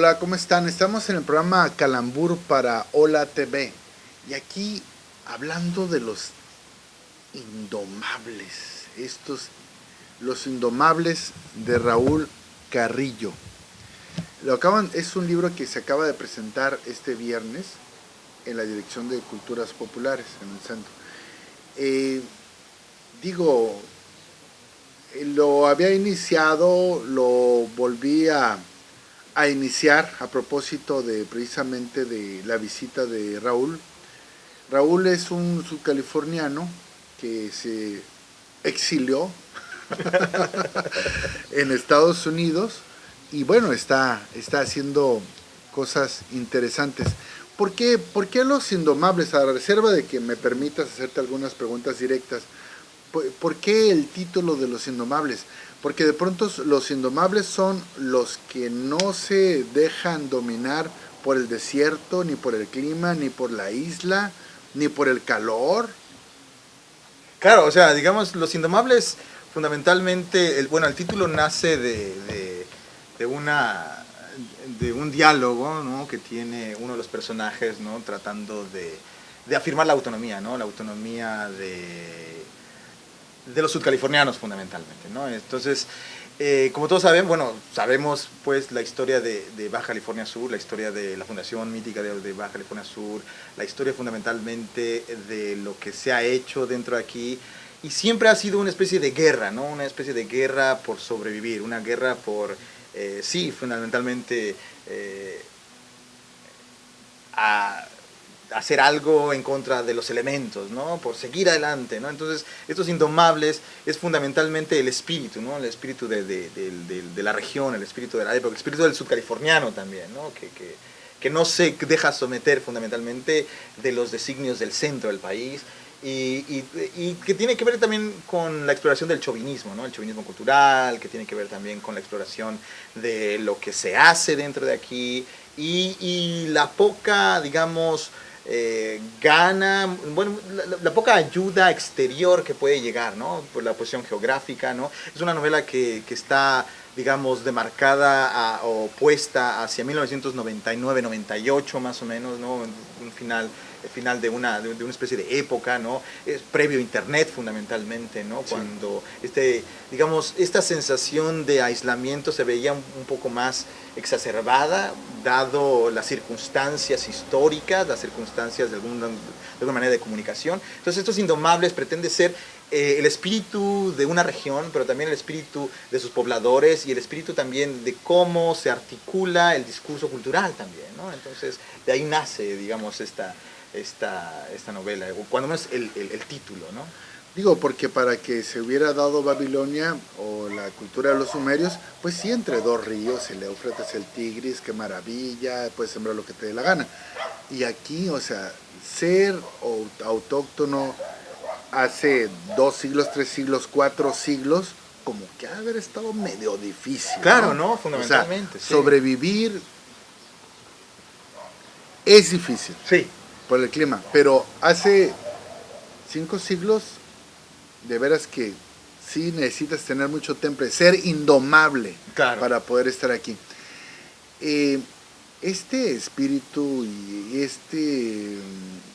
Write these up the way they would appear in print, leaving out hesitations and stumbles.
Hola, ¿cómo están? Estamos en el programa Calambur para Hola TV. Y aquí hablando de los indomables, los indomables de Raúl Carrillo. Es un libro que se acaba de presentar este viernes en la Dirección de Culturas Populares, en el centro. Eh, digo, lo había iniciado, lo volví a iniciar a propósito de precisamente de la visita de Raúl. Raúl es un subcaliforniano que se exilió en Estados Unidos y bueno, está haciendo cosas interesantes. ¿Por qué los indomables? A reserva de que me permitas hacerte algunas preguntas directas, ¿por qué el título de los indomables? Porque de pronto los indomables son los que no se dejan dominar por el desierto, ni por el clima, ni por la isla, ni por el calor. Claro, o sea, digamos, Los Indomables, fundamentalmente, el título nace de una, de un diálogo, ¿no?, que tiene uno de los personajes, ¿no?, tratando de afirmar la autonomía, ¿no?, la autonomía de los sudcalifornianos, fundamentalmente, ¿no? Entonces, como todos saben, sabemos pues la historia de Baja California Sur, la historia de la fundación mítica de Baja California Sur, la historia fundamentalmente de lo que se ha hecho dentro de aquí, y siempre ha sido una especie de guerra, ¿no? Una especie de guerra por sobrevivir, una guerra por, sí, fundamentalmente, a hacer algo en contra de los elementos, ¿no?, por seguir adelante, ¿no? Entonces, estos indomables es fundamentalmente el espíritu, ¿no?, el espíritu de la región, el espíritu de la época, el espíritu del sudcaliforniano también, ¿no?, que no se deja someter fundamentalmente de los designios del centro del país, y que tiene que ver también con la exploración del chauvinismo, ¿no?, el chauvinismo cultural, que tiene que ver también con la exploración de lo que se hace dentro de aquí, y la poca, digamos, la poca ayuda exterior que puede llegar, ¿no?, por la posición geográfica, ¿no? Es una novela que está, digamos, demarcada o puesta hacia 1999-98 más o menos, ¿no?, un final, el final de una especie de época, ¿no? Es previo a Internet, fundamentalmente, ¿no? Sí. Cuando digamos, esta sensación de aislamiento se veía un poco más exacerbada, dado las circunstancias históricas, las circunstancias de alguna manera de comunicación. Entonces, estos indomables pretende ser el espíritu de una región, pero también el espíritu de sus pobladores y el espíritu también de cómo se articula el discurso cultural también, ¿no? Entonces, de ahí nace, digamos, esta novela, o cuando menos el título, ¿no? Digo, porque para que se hubiera dado Babilonia o la cultura de los sumerios, pues sí, entre dos ríos, el Éufrates, el Tigris, qué maravilla, puedes sembrar lo que te dé la gana. Y aquí, o sea, ser autóctono hace 2 siglos, 3 siglos, 4 siglos, como que ha de haber estado medio difícil, claro, ¿no? ¿no? Fundamentalmente, o sea, sobrevivir es difícil, sí, por el clima, pero hace 5 siglos de veras que sí necesitas tener mucho temple, ser indomable, claro, para poder estar aquí. Este espíritu y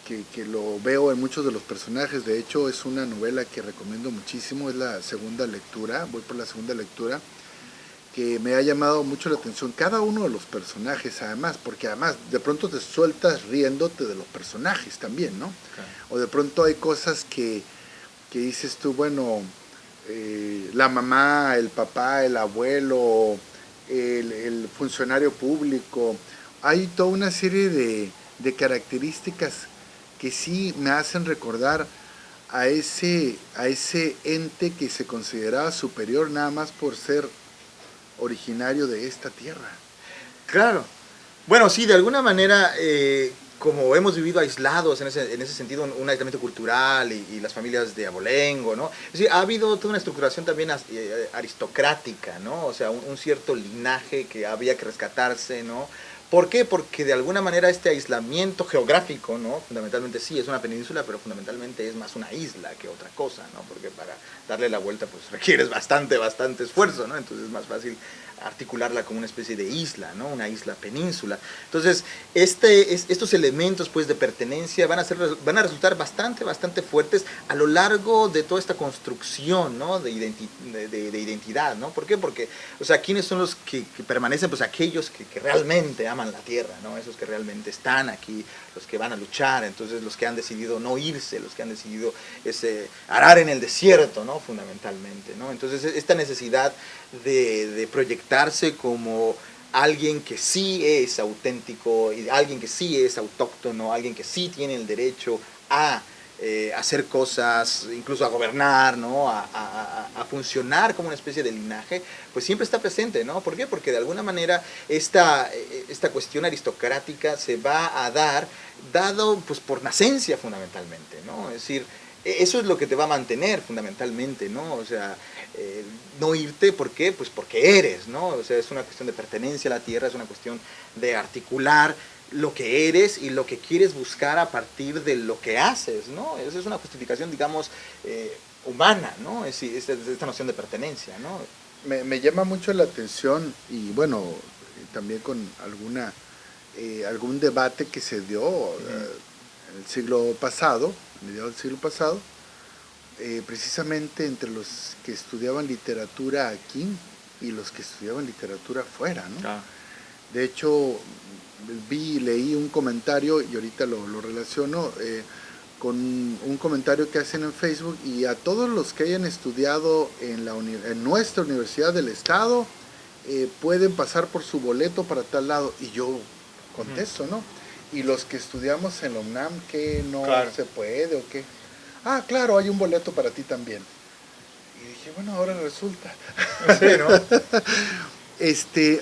que lo veo en muchos de los personajes, de hecho es una novela que recomiendo muchísimo, es la segunda lectura, voy por la segunda lectura, que me ha llamado mucho la atención cada uno de los personajes, además, porque además de pronto te sueltas riéndote de los personajes también, ¿no? claro. O de pronto hay cosas que dices tú, bueno, la mamá, el papá, el abuelo, el funcionario público, hay toda una serie de características que sí me hacen recordar a ese ente que se consideraba superior nada más por ser originario de esta tierra. Claro. Bueno, sí, de alguna manera, como hemos vivido aislados en ese sentido, un aislamiento cultural y las familias de abolengo, ¿no? Es decir, ha habido toda una estructuración también aristocrática, ¿no? O sea, un cierto linaje que había que rescatarse, ¿no? ¿Por qué? Porque de alguna manera este aislamiento geográfico, ¿no?, fundamentalmente sí es una península, pero fundamentalmente es más una isla que otra cosa, ¿no? Porque para darle la vuelta pues requieres bastante esfuerzo, ¿no? Entonces es más fácil articularla como una especie de isla, ¿no? Una isla península. Entonces, estos elementos pues, de pertenencia van a resultar bastante fuertes a lo largo de toda esta construcción, ¿no? de identidad, ¿no? ¿Por qué? Porque, o sea, ¿quiénes son los que permanecen? Pues aquellos que realmente aman la tierra, ¿no? Esos que realmente están aquí, los que van a luchar, entonces los que han decidido no irse, los que han decidido arar en el desierto, ¿no? Fundamentalmente, ¿no? Entonces, esta necesidad de proyectarse como alguien que sí es auténtico, alguien que sí es autóctono, alguien que sí tiene el derecho a hacer cosas, incluso a gobernar, ¿no? a funcionar como una especie de linaje, pues siempre está presente, ¿no? ¿Por qué? Porque de alguna manera esta cuestión aristocrática se va a dar dado pues por nacencia fundamentalmente, ¿no? Es decir, eso es lo que te va a mantener fundamentalmente, ¿no? O sea, no irte, ¿por qué? Pues porque eres, ¿no? O sea, es una cuestión de pertenencia a la tierra, es una cuestión de articular lo que eres y lo que quieres buscar a partir de lo que haces, ¿no? Esa es una justificación, digamos, humana, ¿no? Es esta noción de pertenencia, ¿no? Me llama mucho la atención y bueno, también con algún debate que se dio en el siglo pasado, a mediados del siglo pasado, precisamente entre los que estudiaban literatura aquí y los que estudiaban literatura afuera, ¿no? Ah. De hecho, leí un comentario y ahorita lo relaciono con un comentario que hacen en Facebook, y a todos los que hayan estudiado en nuestra Universidad del Estado pueden pasar por su boleto para tal lado, y yo contesto, ¿no? Y los que estudiamos en la UNAM, que no se puede o qué. Ah, claro, hay un boleto para ti también. Y dije, bueno, ahora resulta. Sí, ¿no?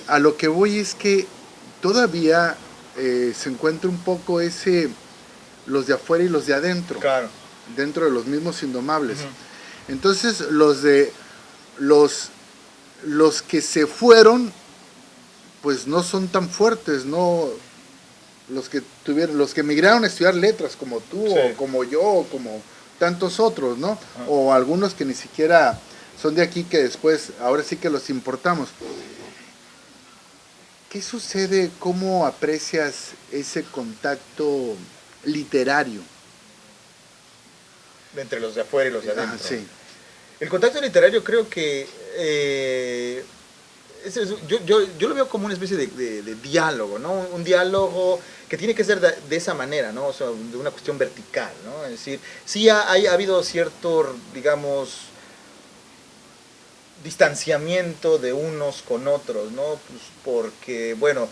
A lo que voy es que todavía se encuentra un poco los de afuera y los de adentro, Claro. dentro de los mismos indomables. Uh-huh. Entonces los que se fueron, pues no son tan fuertes, no los que emigraron a estudiar letras como tú, sí, o como yo, o como tantos otros, ¿no? Uh-huh. O algunos que ni siquiera son de aquí, que después, ahora sí que los importamos. ¿Qué sucede? ¿Cómo aprecias ese contacto literario? Entre los de afuera y los de adentro. Sí. El contacto literario creo que yo lo veo como una especie de diálogo, ¿no? Un diálogo que tiene que ser de esa manera, ¿no? O sea, de una cuestión vertical, ¿no? Es decir, sí ha habido cierto, digamos, distanciamiento de unos con otros, ¿no? Pues porque, bueno,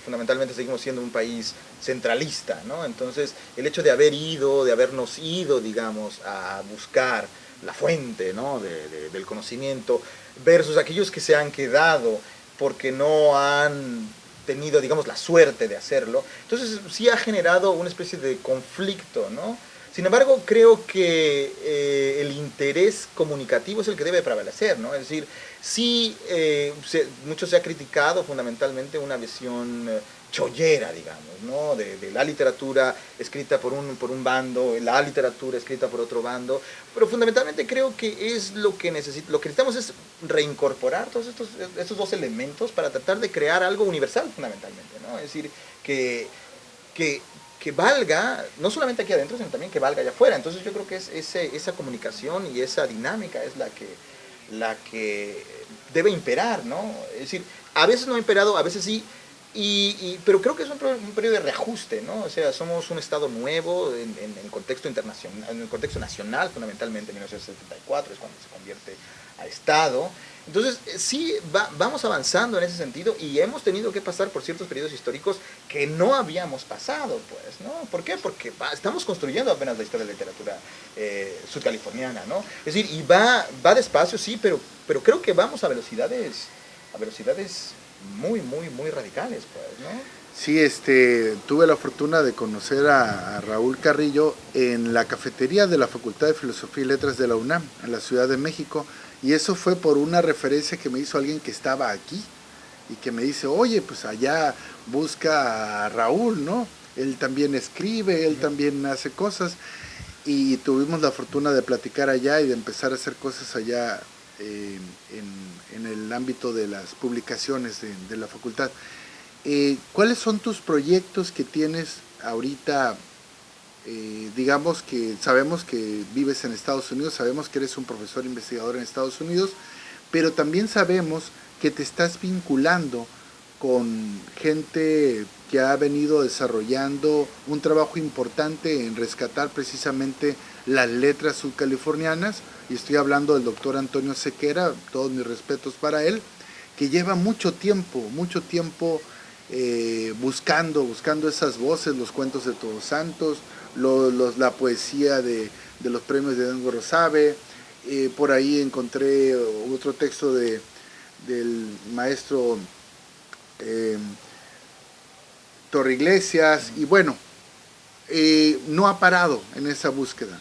fundamentalmente seguimos siendo un país centralista, ¿no? Entonces, el hecho de habernos ido, digamos, a buscar la fuente, ¿no? del conocimiento, versus aquellos que se han quedado porque no han tenido, digamos, la suerte de hacerlo. Entonces, sí ha generado una especie de conflicto, ¿no? Sin embargo, creo que el interés comunicativo es el que debe prevalecer, ¿no? Es decir, sí, mucho se ha criticado fundamentalmente una visión chollera, digamos, ¿no? De la literatura escrita por un bando, la literatura escrita por otro bando, pero fundamentalmente creo que es lo que necesitamos es reincorporar todos estos dos elementos para tratar de crear algo universal fundamentalmente, ¿no? Es decir, que valga, no solamente aquí adentro, sino también que valga allá afuera. Entonces yo creo que esa comunicación y esa dinámica es la que debe imperar, ¿no? Es decir, a veces no ha imperado, a veces sí, pero creo que es un periodo de reajuste, ¿no? O sea, somos un Estado nuevo en el contexto internacional, en el contexto nacional, fundamentalmente en 1974 es cuando se convierte a Estado. Entonces, sí, vamos avanzando en ese sentido y hemos tenido que pasar por ciertos periodos históricos que no habíamos pasado, pues, ¿no? ¿Por qué? Porque estamos construyendo apenas la historia de la literatura sudcaliforniana, ¿no? Es decir, y va despacio, sí, pero creo que vamos a velocidades muy, muy, muy radicales, pues, ¿no? Sí, tuve la fortuna de conocer a Raúl Carrillo en la cafetería de la Facultad de Filosofía y Letras de la UNAM, en la Ciudad de México, y eso fue por una referencia que me hizo alguien que estaba aquí, y que me dice, oye, pues allá busca a Raúl, ¿no? Él también escribe, él también hace cosas, y tuvimos la fortuna de platicar allá y de empezar a hacer cosas allá en el ámbito de las publicaciones de la facultad. ¿Cuáles son tus proyectos que tienes ahorita? Digamos que sabemos que vives en Estados Unidos, sabemos que eres un profesor investigador en Estados Unidos, pero también sabemos que te estás vinculando con gente que ha venido desarrollando un trabajo importante en rescatar precisamente las letras subcalifornianas, y estoy hablando del doctor Antonio Sequera, todos mis respetos para él, que lleva mucho tiempo buscando esas voces, los cuentos de Todos Santos, la poesía de los premios de Dengo Rosabe. Por ahí encontré otro texto del maestro Torre Iglesias, y bueno, no ha parado en esa búsqueda.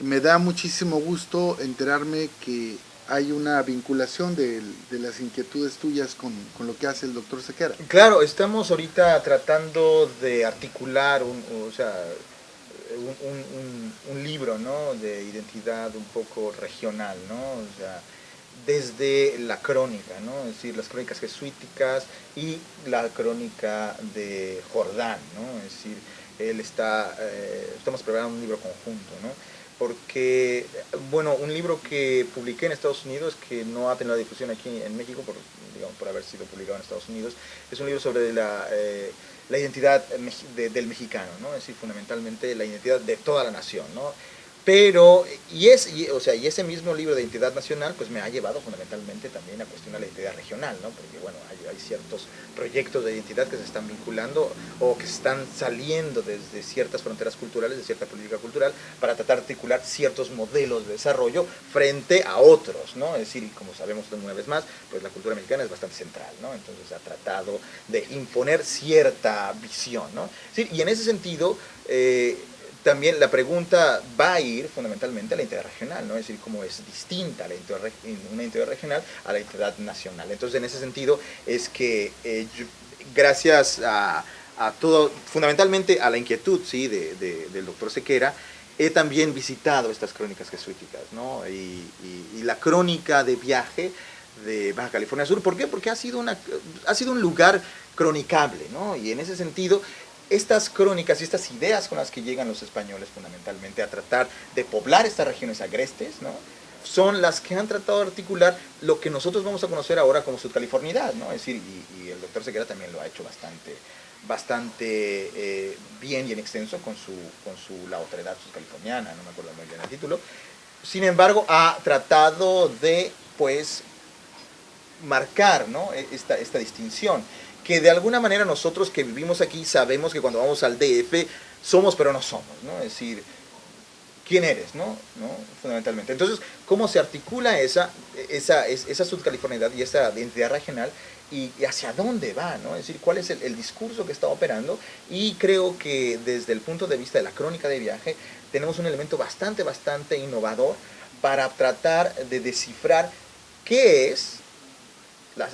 Me da muchísimo gusto enterarme que hay una vinculación de las inquietudes tuyas con lo que hace el doctor Sequera. Claro, estamos ahorita tratando de articular un libro, ¿no?, de identidad un poco regional, ¿no? O sea, desde la crónica, ¿no? Es decir, las crónicas jesuíticas y la crónica de Jordán, ¿no? Es decir, estamos preparando un libro conjunto, ¿no? Porque, bueno, un libro que publiqué en Estados Unidos, que no ha tenido difusión aquí en México, por haber sido publicado en Estados Unidos, es un libro sobre la identidad del mexicano, ¿no? Es decir, fundamentalmente la identidad de toda la nación, ¿no? Pero, y ese mismo libro de identidad nacional, pues me ha llevado fundamentalmente también a cuestionar la identidad regional, ¿no? Porque, bueno, hay ciertos proyectos de identidad que se están vinculando o que están saliendo desde ciertas fronteras culturales, de cierta política cultural, para tratar de articular ciertos modelos de desarrollo frente a otros, ¿no? Es decir, como sabemos una vez más, pues la cultura mexicana es bastante central, ¿no? Entonces ha tratado de imponer cierta visión, ¿no? Sí, y en ese sentido, también la pregunta va a ir fundamentalmente a la identidad regional, ¿no? Es decir, cómo es distinta una identidad regional a la identidad nacional. Entonces, en ese sentido, es que gracias a todo, fundamentalmente a la inquietud, ¿sí?, del doctor Sequera, he también visitado estas crónicas jesuíticas, ¿no? Y la crónica de viaje de Baja California Sur. ¿Por qué? Porque ha sido un lugar cronicable, ¿no? Y en ese sentido, estas crónicas y estas ideas con las que llegan los españoles fundamentalmente a tratar de poblar estas regiones agrestes, ¿no?, son las que han tratado de articular lo que nosotros vamos a conocer ahora como subcalifornidad, ¿no? Es decir, y el doctor Sequera también lo ha hecho bastante bien y en extenso con la otredad subcaliforniana, no me acuerdo muy bien el título. Sin embargo, ha tratado de, pues, marcar, ¿no?, esta distinción, que de alguna manera nosotros que vivimos aquí sabemos que cuando vamos al DF somos pero no somos, ¿no? Es decir, ¿quién eres, no? Fundamentalmente. Entonces, ¿cómo se articula esa subcaliforniedad y esa identidad regional y hacia dónde va, ¿no? Es decir, ¿cuál es el discurso que está operando? Y creo que desde el punto de vista de la crónica de viaje tenemos un elemento bastante innovador para tratar de descifrar qué es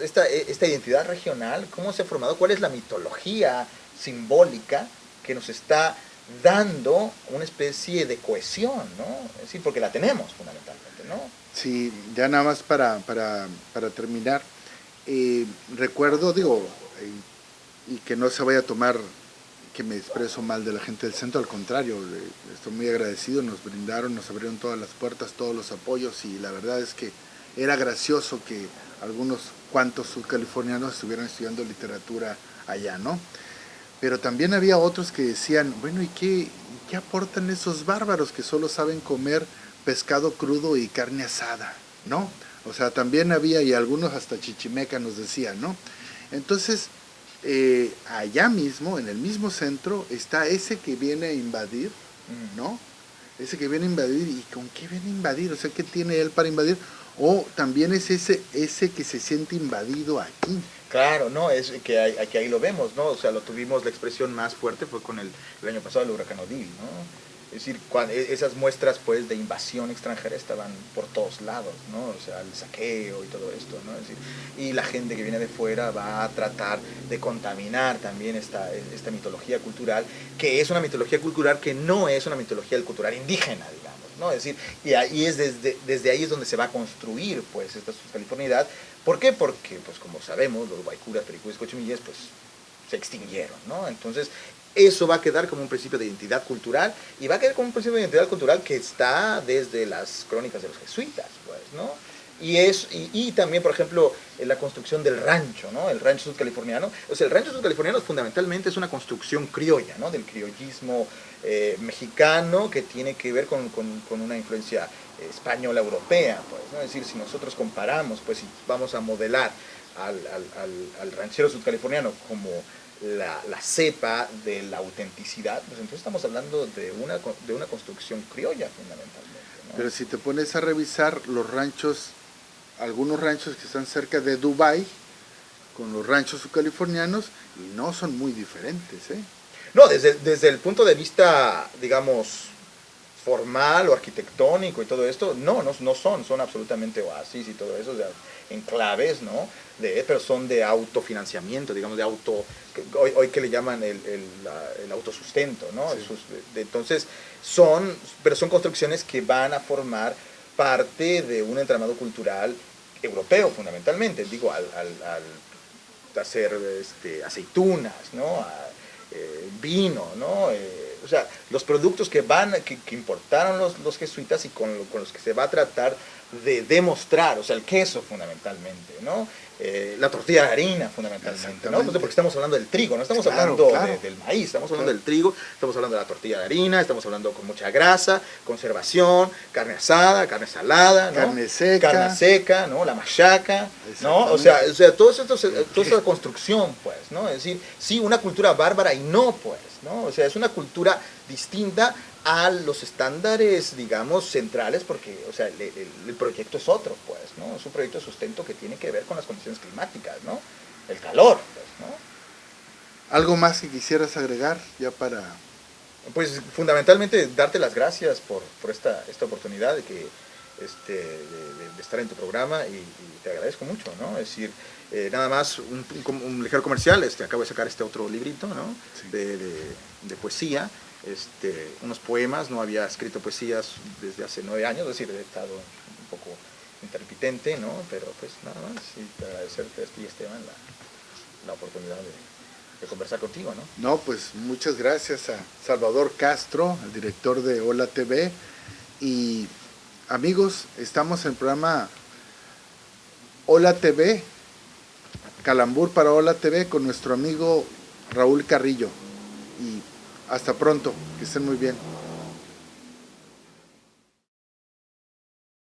esta identidad regional, cómo se ha formado, cuál es la mitología simbólica que nos está dando una especie de cohesión, ¿no? Es decir, porque la tenemos fundamentalmente, ¿no? Sí, ya nada más para terminar, recuerdo, y que no se vaya a tomar que me expreso mal de la gente del centro, al contrario, estoy muy agradecido, nos abrieron todas las puertas, todos los apoyos, y la verdad es que era gracioso que algunos cuantos subcalifornianos estuvieran estudiando literatura allá, ¿no? Pero también había otros que decían, bueno, ¿y qué aportan esos bárbaros que solo saben comer pescado crudo y carne asada, ¿no? O sea, también había, y algunos hasta chichimeca nos decían, ¿no? Entonces, allá mismo, en el mismo centro, está ese que viene a invadir, ¿no? Ese que viene a invadir, ¿y con qué viene a invadir? O sea, ¿qué tiene él para invadir? O también es ese que se siente invadido aquí. Claro, no, es que ahí lo vemos, ¿no? O sea, lo tuvimos, la expresión más fuerte fue con el año pasado, el huracán Odile, ¿no? Es decir, esas muestras, pues, de invasión extranjera estaban por todos lados, ¿no? O sea, el saqueo y todo esto, ¿no? Es decir, y la gente que viene de fuera va a tratar de contaminar también esta mitología cultural, que es una mitología cultural que no es una mitología cultural indígena, digamos, ¿no? Es decir, y ahí es desde ahí es donde se va a construir, pues, esta subcaliforniedad. ¿Por qué? Porque, pues, como sabemos, los guaycuras, pericuys, cochimillas, pues, se extinguieron, ¿no? Entonces, eso va a quedar como un principio de identidad cultural, y va a quedar como un principio de identidad cultural que está desde las crónicas de los jesuitas, pues, ¿no? Y también, por ejemplo, la construcción del rancho, ¿no? El rancho sudcaliforniano. O sea, el rancho sudcaliforniano fundamentalmente es una construcción criolla, ¿no? Del criollismo mexicano, que tiene que ver con una influencia española europea, pues, ¿no? Es decir, si nosotros comparamos, pues, si vamos a modelar al ranchero sudcaliforniano como la cepa de la autenticidad, pues entonces estamos hablando de una construcción criolla fundamentalmente, ¿no? Pero si te pones a revisar los ranchos, algunos ranchos que están cerca de Dubái, con los ranchos subcalifornianos, y no son muy diferentes, ¿eh? No, desde el punto de vista, digamos, formal o arquitectónico y todo esto, no son absolutamente oasis y todo eso, o sea, enclaves, ¿no? Pero son de autofinanciamiento, digamos, hoy que le llaman el autosustento, ¿no? Sí. Entonces, pero son construcciones que van a formar parte de un entramado cultural europeo fundamentalmente, digo, al hacer aceitunas, ¿no? Vino, ¿no? O sea, los productos que importaron los jesuitas y con los que se va a tratar de demostrar, o sea, el queso fundamentalmente, ¿no? La tortilla de harina fundamentalmente, ¿no? Porque estamos hablando del trigo, no estamos hablando del maíz, estamos hablando del trigo, estamos hablando de la tortilla de harina, estamos hablando con mucha grasa, conservación, carne asada, carne salada, ¿no? Carne seca, ¿no? La machaca, ¿no? O sea toda esa construcción, pues, ¿no? Es decir, sí, una cultura bárbara y no, pues, ¿no? O sea, es una cultura distinta a los estándares, digamos, centrales, porque, o sea, el proyecto es otro, pues, ¿no? Es un proyecto de sustento que tiene que ver con las condiciones climáticas, ¿no? El calor, pues, ¿no? ¿Algo más que quisieras agregar ya para...? Pues, fundamentalmente, darte las gracias por esta oportunidad de que, de estar en tu programa, y te agradezco mucho, ¿no? Es decir, nada más un ligero comercial, acabo de sacar este otro librito, ¿no? Sí. De poesía, unos poemas. No había escrito poesías desde hace 9 años, es decir, he estado un poco intermitente, ¿no? Pero pues nada más, y agradecerte a ti, Esteban, la oportunidad de conversar contigo, ¿no? No, pues muchas gracias a Salvador Castro, el director de Hola TV. Y amigos, estamos en el programa Hola TV, Calambur para Hola TV, con nuestro amigo Raúl Carrillo. Y hasta pronto, que estén muy bien.